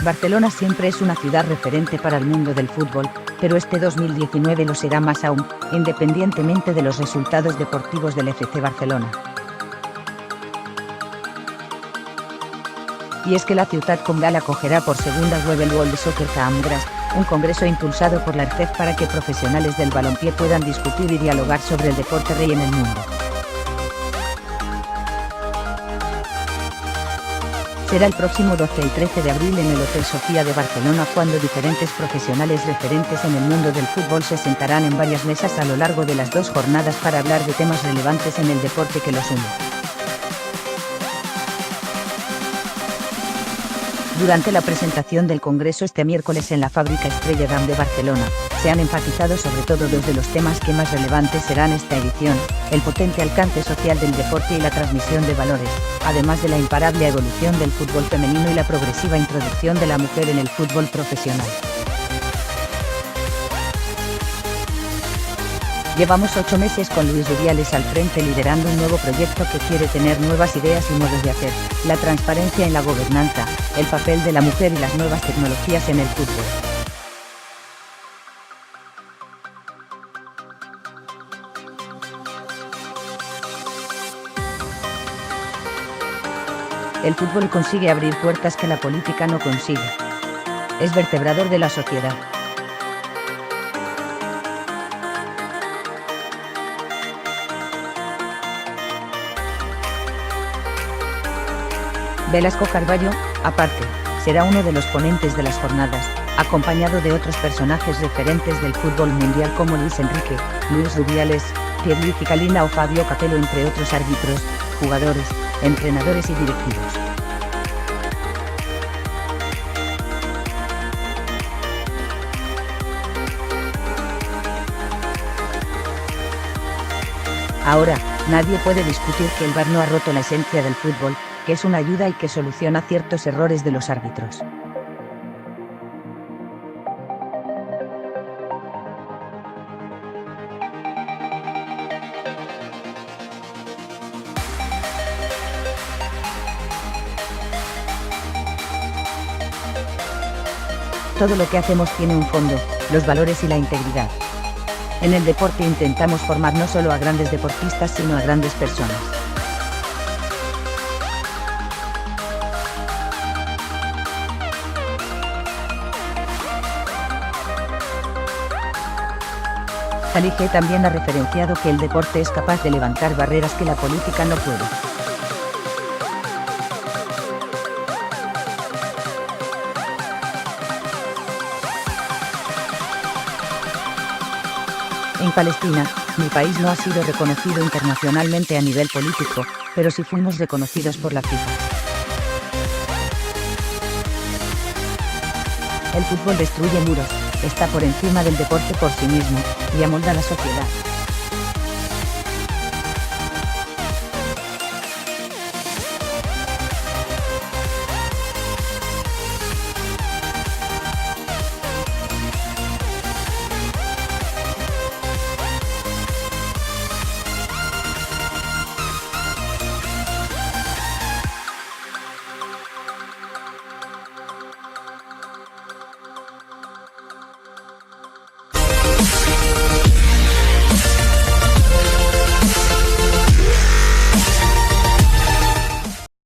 Barcelona siempre es una ciudad referente para el mundo del fútbol, pero este 2019 lo será más aún, independientemente de los resultados deportivos del FC Barcelona. Y es que la ciutat condal acogerá por segunda vez el World Soccer Congress, un congreso impulsado por la ERCEF para que profesionales del balompié puedan discutir y dialogar sobre el deporte rey en el mundo. Será el próximo 12 y 13 de abril en el Hotel Sofía de Barcelona, cuando diferentes profesionales referentes en el mundo del fútbol se sentarán en varias mesas a lo largo de las 2 jornadas para hablar de temas relevantes en el deporte que los une. Durante la presentación del Congreso este miércoles en la Fábrica Estrella Damm de Barcelona, se han enfatizado sobre todo 2 de los temas que más relevantes serán esta edición: el potente alcance social del deporte y la transmisión de valores, además de la imparable evolución del fútbol femenino y la progresiva introducción de la mujer en el fútbol profesional. Llevamos 8 meses con Luis Rubiales al frente liderando un nuevo proyecto que quiere tener nuevas ideas y modos de hacer, la transparencia en la gobernanza, el papel de la mujer y las nuevas tecnologías en el fútbol. El fútbol consigue abrir puertas que la política no consigue. Es vertebrador de la sociedad. Velasco Carballo, aparte, será uno de los ponentes de las jornadas, acompañado de otros personajes referentes del fútbol mundial como Luis Enrique, Luis Rubiales, Pierluigi Collina o Fabio Capello, entre otros árbitros, jugadores, entrenadores y directivos. Ahora, nadie puede discutir que el VAR no ha roto la esencia del fútbol, que es una ayuda y que soluciona ciertos errores de los árbitros. Todo lo que hacemos tiene un fondo: los valores y la integridad. En el deporte intentamos formar no solo a grandes deportistas sino a grandes personas. Salige también ha referenciado que el deporte es capaz de levantar barreras que la política no puede. En Palestina, mi país no ha sido reconocido internacionalmente a nivel político, pero sí fuimos reconocidos por la FIFA. El fútbol destruye muros, está por encima del deporte por sí mismo, y amolda la sociedad.